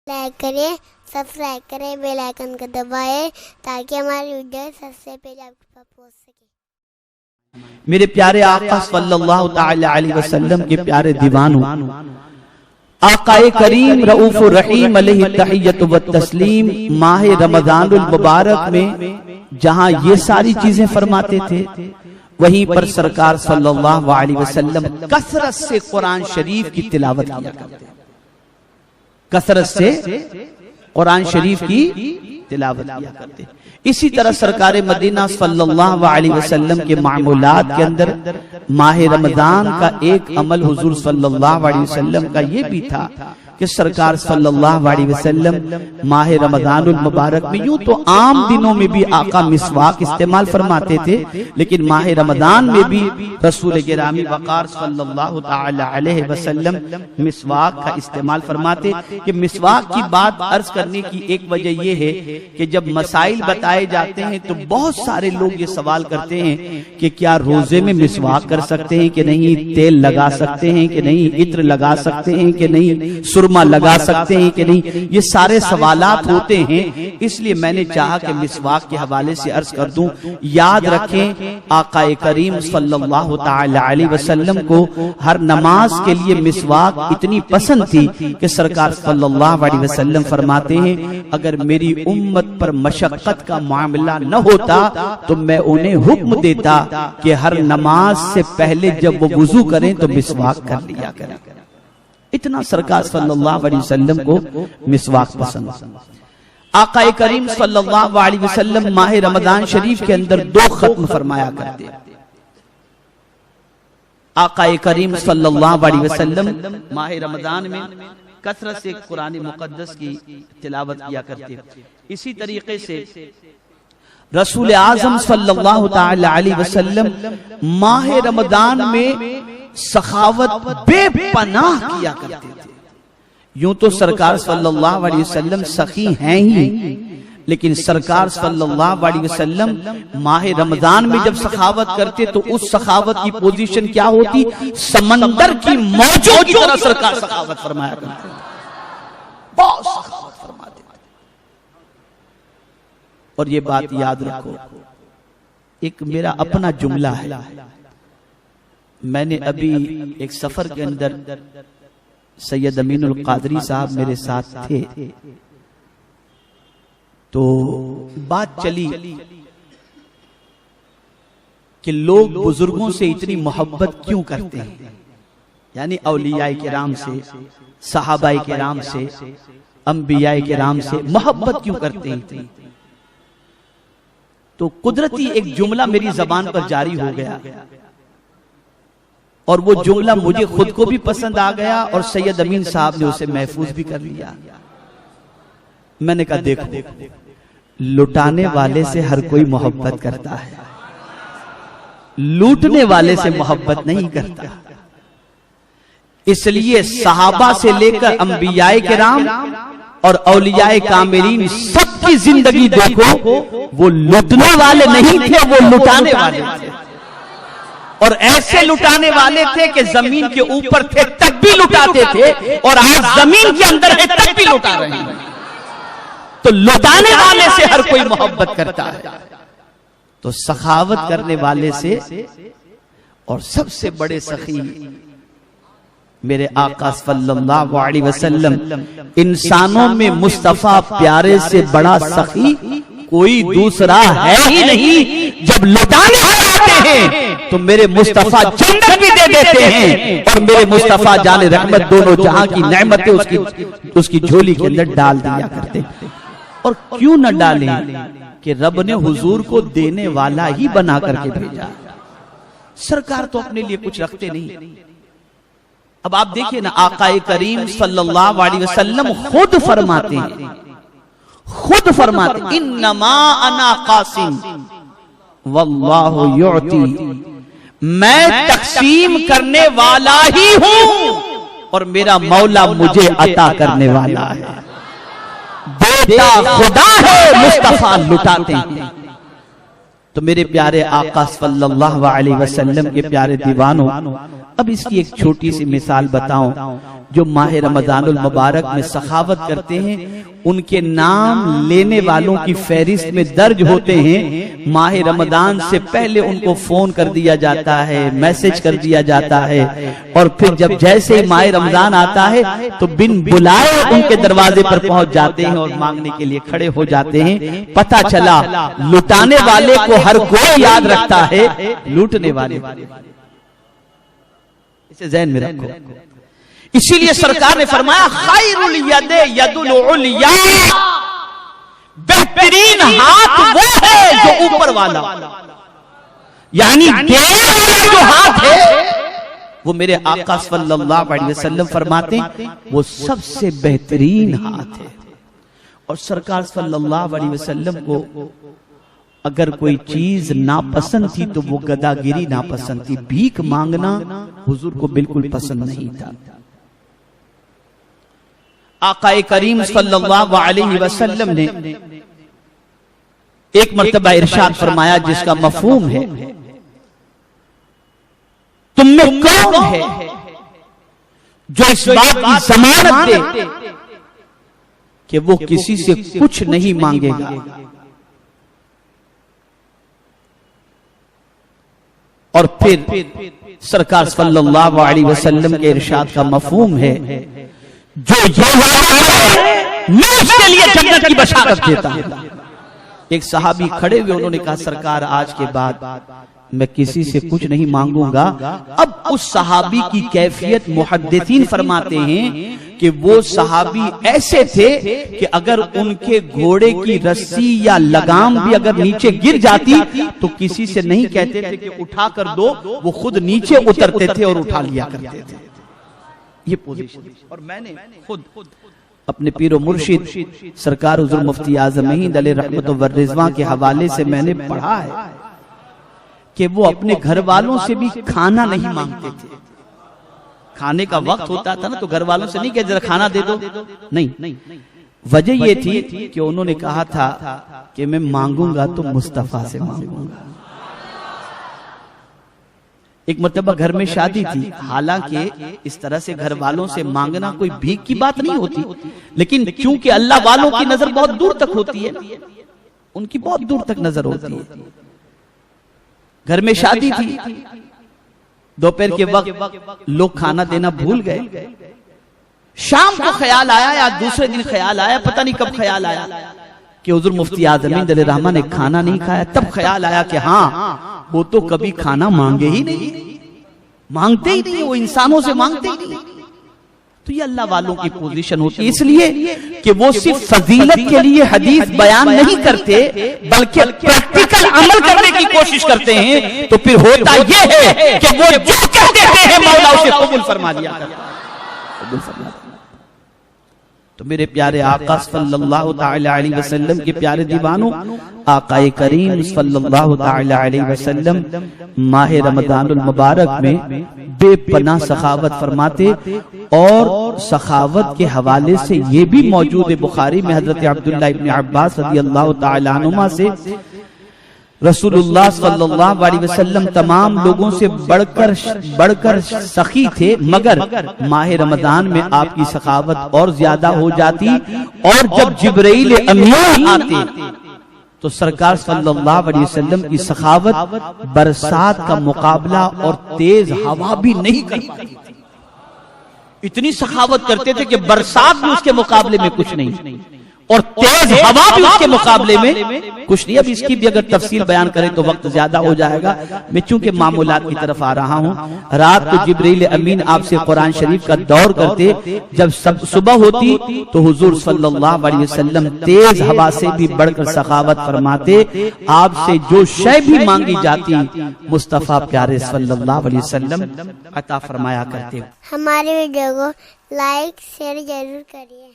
Like करें, subscribe करें, bell icon को दबाएं ताकि हमारी वीडियो सबसे पहले आपके पास पहुंच सके। मेरे प्यारे आका सल्लल्लाहु ताला अलैहि वसल्लम के प्यारे दीवानों, आकाए करीम रऊफुर रहीम अलैहि तहियतु व तस्लीम माह रमजानुल मुबारक में जहां ये सारी चीजें फरमाते थे, वहीं पर सरकार सल्लल्लाहु अलैहि वसल्लम कसरत से कुरान शरीफ की तिलावत किया करते, कसरत से कुरान शरीफ की तिलावत किया करते। इसी तरह सरकार मदीना सल्लल्लाहु अलैहि वसल्लम के मामूलात के अंदर माह रमजान का एक अमल हुजूर सल्लल्लाहु अलैहि वसल्लम का ये भी था कि सरकार सल्लल्लाहु अलैहि वसल्लम माह रमजानुल मुबारक में यूं तो आम दिनों में भी आका मिसवाक इस्तेमाल फरमाते थे, लेकिन माह रमजान में भी रसूल गिरामी वक़ार सल्लल्लाहु ताला अलैहि वसल्लम मिसवाक का इस्तेमाल फरमाते। कि मिसवाक की बात अर्ज करने की एक वजह यह है कि जब मसाइल बताए जाते हैं तो बहुत सारे लोग ये सवाल करते हैं कि क्या रोजे में मिसवाक कर सकते हैं कि नहीं, तेल लगा सकते हैं कि नहीं, इत्र लगा सकते हैं कि नहीं, सुरमा लगा सकते हैं कि नहीं, ये सारे सवालात होते हैं। इसलिए मैंने चाहा कि मिसवाक के हवाले से अर्ज कर दूं। याद रखें, आकाए करीम सल्लल्लाहु ताला अलैहि वसल्लम को हर नमाज के लिए मिसवाक इतनी पसंद थी कि सरकार सल्लल्लाहु अलैहि वसल्लम फरमाते हैं, अगर मेरी उम्मत पर मशक्कत का मामला न होता तो मैं उन्हें हुक्म देता कि हर नमाज से पहले जब वो वुजू करें तो मिसवाक कर लिया करें। इतना सरकार सल्लल्लाहु अलैहि वसल्लम को मिसवाक पसंद। आकाए करीम सल्लल्लाहु अलैहि वसल्लम माह रमजान शरीफ के अंदर 2 खत्म फरमाया करते। आकाए करीम सल्लल्लाहु अलैहि वसल्लम माह रमजान में कसरत से कुरान मुकद्दस की तिलावत किया करते। इसी तरीके से रसूल आजम सल्लल्लाहु ताला अलैहि वसल्लम माह रमजान में सखावत बेपनाह किया करते थे। यूं तो सरकार सल्लल्लाहु अलैहि वसल्लम सखी हैं ही, लेकिन सरकार सल्लल्लाहु अलैहि वसल्लम माह रमजान में जब सखावत करते तो उस सखावत की पोजीशन क्या होती, समंदर की मौजों की तरह सरकार सखावत फरमाया करते, बहुत सखावत फरमाते। और ये बात याद रखो, एक मेरा अपना जुमला है। मैंने अभी एक सफर के अंदर सैयद अमीनुल कादरी साहब मेरे साथ थे, तो बात चली कि लोग बुजुर्गों से इतनी मोहब्बत क्यों करते हैं, यानी औलियाए किराम से, सहाबाए किराम से, अंबियाए किराम से मोहब्बत क्यों करते हैं। तो कुदरती एक जुमला मेरी जबान पर जारी हो गया और वो जुमला मुझे खुद को भी पसंद आ गया और सैयद अमीन साहब ने उसे महफूज भी कर लिया। मैंने कहा, देखो, लुटाने वाले से हर कोई मोहब्बत करता है, लूटने वाले से मोहब्बत नहीं करता। इसलिए सहाबा से लेकर अंबियाए किराम और औलियाए कामिलीन सबकी जिंदगी देखो, वो लूटने वाले नहीं थे, वो लुटाने वाले थे। और ऐसे लुटाने वाले थे कि जमीन के ऊपर थे तब भी लुटाते थे, और आज जमीन के अंदर है तब भी लुटा रहे हैं। तो लुटाने वाले से हर कोई मोहब्बत करता है, तो सखावत करने वाले से, और सबसे बड़े सखी मेरे आका सल्लल्लाहु अलैहि वसल्लम, इंसानों में मुस्तफा प्यारे से बड़ा सखी कोई दूसरा है ही नहीं। जब लुटाने आते हैं तो मेरे मुस्तफा जन्नत भी दे देते हैं, और मेरे मुस्तफा जाने रहमत दोनों जहां की नेमतें उसकी झोली के अंदर डाल दिया करते। और क्यों न डालें कि रब ने हुजूर को देने वाला ही बना करके भेजा। सरकार तो अपने लिए कुछ रखते नहीं। अब आप देखिए ना, आकाए करीम सल्लल्लाहु अलैहि वसल्लम खुद फरमाते हैं, इन्नमा अना कासिम वल्लाहु युअती, मैं तकसीम करने वाला ही हूं और मेरा मौला मुझे अता करने वाला है। देता खुदा है, मुस्तफा लुटाते हैं। तो मेरे प्यारे आका सल्लल्लाहु अलैहि वसल्लम के प्यारे दीवानों, अब इसकी एक छोटी सी मिसाल बताऊं। जो माह रमजानुल मुबारक में सखावत करते हैं उनके नाम लेने वालों की फहरिस्त में दर्ज होते हैं। माह रमजान से पहले उनको फोन कर दिया जाता है, मैसेज कर दिया जाता है, और फिर जब जैसे ही माह रमजान आता है तो बिन बुलाए उनके दरवाजे पर पहुंच जाते हैं और मांगने के लिए खड़े हो जाते हैं। पता चला लुटाने वाले को हर कोई याद रखता है, लूटने वाले इसे ज़हन में रखो। इसीलिए सरकार ने फरमाया खैरुल यदे यदुल उलिया, बेहतरीन हाथ वो है जो ऊपर वाला, यानी देने वाला जो हाथ है वो मेरे आका सल्लल्लाहु अलैहि वसल्लम फरमाते हैं वो सबसे बेहतरीन हाथ है। और सरकार सल्लल्लाहु अलैहि वसल्लम को अगर कोई चीज नापसंद थी तो वो गदागिरी नापसंद थी, भीख मांगना हुजूर को बिल्कुल पसंद नहीं था। आकाए करीम सल्लल्लाहु अलैहि वसल्लम ने एक मर्तबा इरशाद फरमाया जिसका मफहूम है, तुम में कौन है जो इस बात की जमानत दे कि वो किसी से कुछ नहीं मांगेगा। और फिर सरकार सल्लल्लाहु अलैहि वसल्लम के इरशाद का मफहूम है, जो मैं उसके लिए जन्नत की बशारत देता हूं। एक सहाबी खड़े हुए, उन्होंने कहा सरकार आज के बाद मैं किसी से कुछ नहीं मांगूंगा। अब उस सहाबी की कैफियत मुहद्दिसीन फरमाते हैं कि वो सहाबी ऐसे थे कि अगर उनके घोड़े की रस्सी या लगाम भी अगर नीचे गिर जाती तो किसी से नहीं कहते थे कि उठा कर दो, वो खुद नीचे उतरते थे और उठा लिया करते थे। ये पोजीशन। और मैंने खुद अपने पीरो मुर्शिद सरकार हुजूर मुफ्ती आज़म हिंद अलैहि रहमत व रिज़वान के हवाले से मैंने पढ़ा है कि वो अपने घर वालों से भी खाना नहीं मांगते थे। खाने का वक्त होता था ना तो घर वालों से नहीं कि जरा खाना दे दो, नहीं। वजह ये थी कि उन्होंने कहा था कि मैं मांगूंगा तो मुस्तफा से मांगूंगा। एक मर्तबा घर में शादी थी, हालांकि इस तरह से घर वालों से मांगना कोई भीख की बात नहीं होती, लेकिन चूंकि अल्लाह वालों की नजर बहुत दूर तक होती है, उनकी बहुत दूर तक नजर होती है। घर में शादी थी, दोपहर के वक्त लोग खाना देना भूल गए। शाम को ख्याल आया या दूसरे दिन ख्याल आया, पता नहीं कब ख्याल आया कि हुजूर मुफ्ती आज़म हिंद अलैहि रहमान ने खाना नहीं खाया। तब ख्याल आया कि हाँ, वो तो कभी खाना मांगे ही नहीं, मांगते ही नहीं, वो इंसानों से मांगते ही नहीं। तो ये अल्लाह वालों की पोजीशन होती है, इसलिए कि वो सिर्फ फजीलत के लिए हदीस बयान नहीं करते बल्कि प्रैक्टिकल अमल करने की कोशिश करते हैं। तो फिर होता ये है कि वो जो कहते हैं मौला उसे कबूल फरमा लिया करता। तो मेरे प्यारे आका सल्लल्लाहु ताला अलैहि वसल्लम के प्यारे दीवानों, आकाए करीम सल्लल्लाहु ताला अलैहि वसल्लम माह रमजानुल मुबारक में बेपनाह सखावत फरमाते। और सखावत के हवाले से ये भी मौजूद है बुखारी में, हजरत अब्दुल्लाह इब्न अब्बास रज़ियल्लाहु ताला अन्हुमा से, रसूलुल्लाह सल्लल्लाहु अलैहि वसल्लम तमाम लोगों से बढ़कर सखी थे, मगर माह रमजान में आपकी सखावत और ज्यादा हो जाती। और जब जिब्राइल अमीन आते तो सरकार सल्लल्लाहु अलैहि वसल्लम की सखावत बरसात का मुकाबला और तेज हवा भी नहीं कर पाती थी। इतनी सखावत करते थे कि बरसात भी उसके मुकाबले में कुछ नहीं और तेज हवा भी उसके मुकाबले में कुछ नहीं। अब इसकी भी अगर तफसील बयान करें तो वक्त ज्यादा हो जाएगा। मैं चूंकि मामूलात की तरफ आ रहा हूँ, रात को जिब्रील अमीन आपसे कुरान शरीफ का दौर करते, जब सुबह होती तो हुजूर सल्लल्लाहु अलैहि वसल्लम तेज हवा से भी बढ़कर सखावत फरमाते। आपसे जो शय भी मांगी जाती मुस्तफा प्यारे सल्लल्लाहु अलैहि वसल्लम अता फरमाया करते। हमारे वीडियो को लाइक शेयर जरूर करिए।